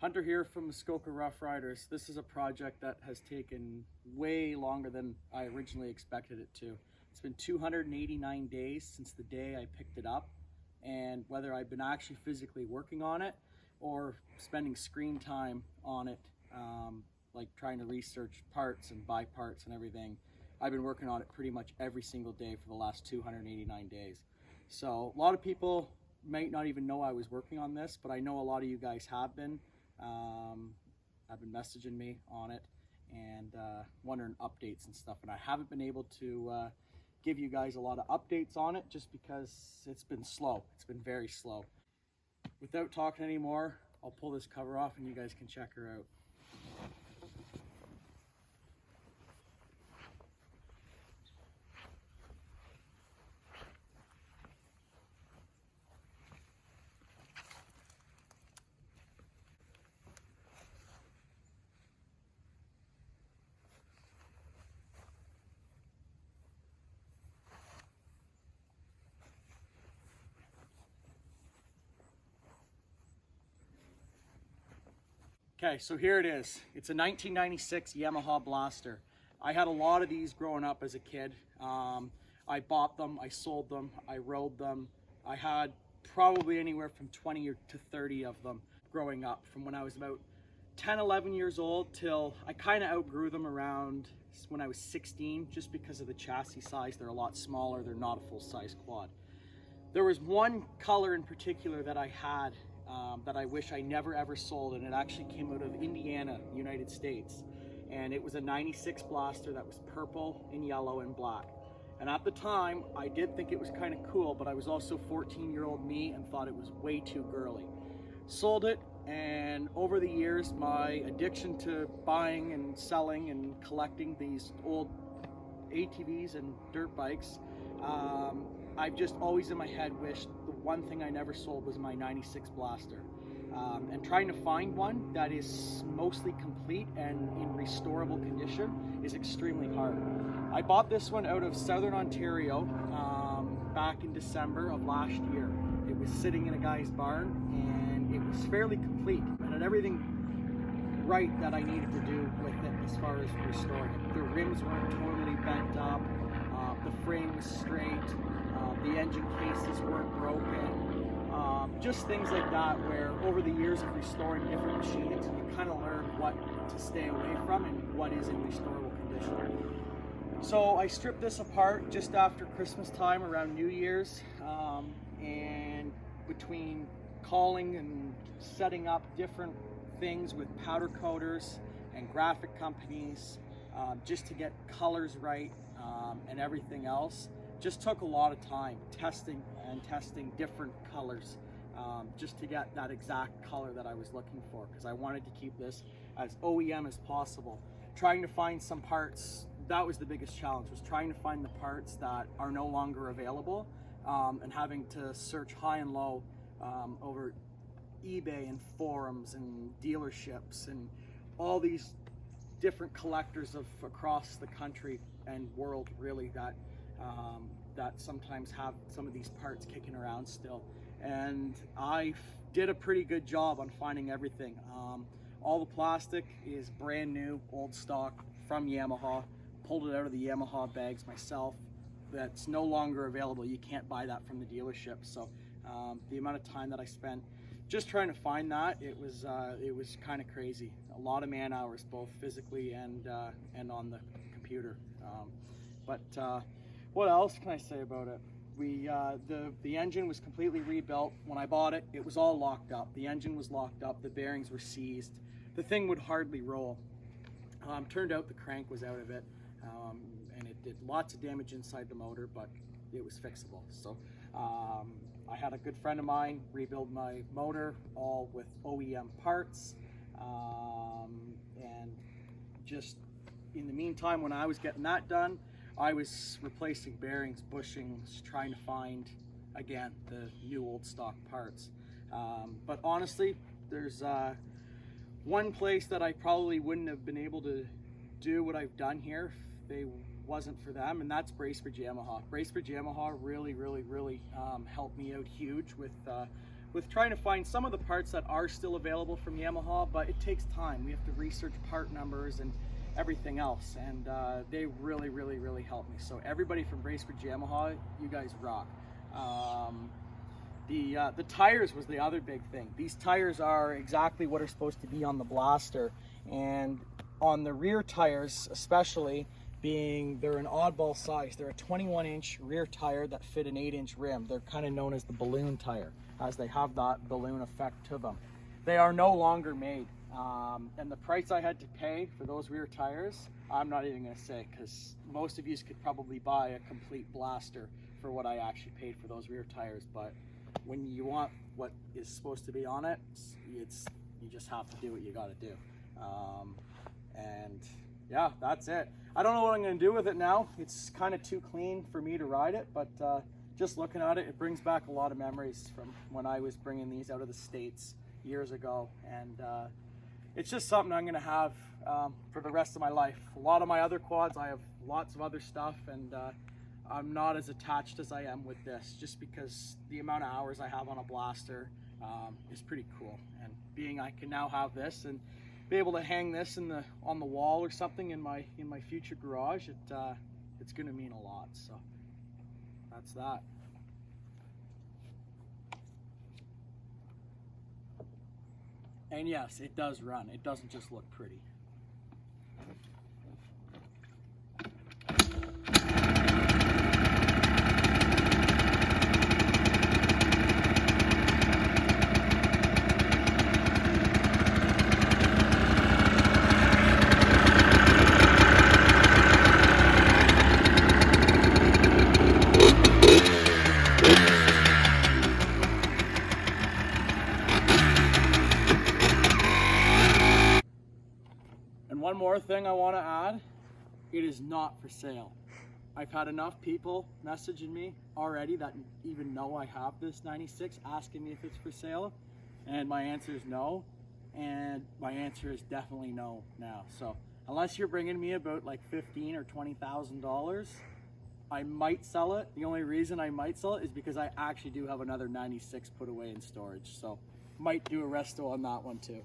Hunter here from MuskokaRoughRiders. This is a project that has taken way longer than I originally expected it to. It's been 289 days since the day I picked it up, and whether I've been actually physically working on it or spending screen time on it, like trying to research parts and buy parts and everything, I've been working on it pretty much every single day for the last 289 days. So a lot of people might not even know I was working on this, but I know a lot of you guys have been. Have been messaging me on it and wondering updates and stuff, and I haven't been able to give you guys a lot of updates on it just because it's been slow. It's been very slow. Without talking anymore, I'll pull this cover off and you guys can check her out. Okay, so here it is. It's a 1996 Yamaha Blaster. I had a lot of these growing up as a kid. I bought them, I sold them, I rode them. I had probably anywhere from 20 to 30 of them growing up, from when I was about 10, 11 years old till I kind of outgrew them around when I was 16, just because of the chassis size. They're a lot smaller, they're not a full-size quad. There was one color in particular that I had that I wish I never ever sold, and it actually came out of Indiana, United States. And it was a 96 Blaster that was purple and yellow and black. And at the time, I did think it was kind of cool, but I was also 14-year-old me and thought it was way too girly. Sold it, and over the years, my addiction to buying and selling and collecting these old ATVs and dirt bikes, I've just always in my head wished the one thing I never sold was my 96 Blaster. And trying to find one that is mostly complete and in restorable condition is extremely hard. I bought this one out of Southern Ontario back in December of last year. It was sitting in a guy's barn and it was fairly complete. It had everything right that I needed to do with it as far as restoring it. The rims weren't totally bent up, the frame was straight, the engine cases weren't broken, just things like that, where over the years of restoring different machines, you kind of learn what to stay away from and what is in restorable condition. So I stripped this apart just after Christmas time, around New Year's, and between calling and setting up different things with powder coaters and graphic companies, just to get colors right, and everything else, just took a lot of time testing different colors, just to get that exact color that I was looking for, because I wanted to keep this as OEM as possible. Trying to find some parts, that was the biggest challenge, was trying to find the parts that are no longer available, and having to search high and low over eBay and forums and dealerships and all these different collectors of across the country and world, really, that sometimes have some of these parts kicking around still. And I did a pretty good job on finding everything. All the plastic is brand new, old stock from Yamaha. Pulled it out of the Yamaha bags myself. That's no longer available. You can't buy that from the dealership. So the amount of time that I spent just trying to find that, it was kind of crazy. A lot of man hours, both physically and on the computer. But what else can I say about it? The engine was completely rebuilt. When I bought it, it was all locked up. The engine was locked up, the bearings were seized. The thing would hardly roll. Turned out the crank was out of it, and it did lots of damage inside the motor, but it was fixable. So I had a good friend of mine rebuild my motor, all with OEM parts, and just in the meantime, when I was getting that done, I was replacing bearings, bushings, trying to find, again, the new old stock parts. But honestly, there's one place that I probably wouldn't have been able to do what I've done here if they wasn't for them, and that's Bracebridge Yamaha. Bracebridge Yamaha really helped me out huge with with trying to find some of the parts that are still available from Yamaha, but it takes time. We have to research part numbers and everything else, and they really help me. So everybody from Bracebridge Yamaha, you guys rock. The tires was the other big thing. These tires are exactly what are supposed to be on the Blaster, and on the rear tires especially, being they're an oddball size. They're a 21-inch rear tire that fit an 8-inch rim. They're kind of known as the balloon tire, as they have that balloon effect to them. They are no longer made, and the price I had to pay for those rear tires, I'm not even going to say, because most of you could probably buy a complete Blaster for what I actually paid for those rear tires. But when you want what is supposed to be on it, you just have to do what you got to do. And yeah, that's it. I don't know what I'm going to do with it now. It's kind of too clean for me to ride it, but just looking at it, it brings back a lot of memories from when I was bringing these out of the States years ago. And it's just something I'm going to have for the rest of my life. A lot of my other quads, I have lots of other stuff, and I'm not as attached as I am with this, just because the amount of hours I have on a Blaster is pretty cool. And being I can now have this and be able to hang this on the wall or something in my future garage, it's going to mean a lot. So that's that. And yes, it does run. It doesn't just look pretty. And one more thing I want to add, it is not for sale. I've had enough people messaging me already that even know I have this 96 asking me if it's for sale, and my answer is no, and my answer is definitely no now. So unless you're bringing me about like $15,000 or $20,000, I might sell it. The only reason I might sell it is because I actually do have another 96 put away in storage, so might do a resto on that one too.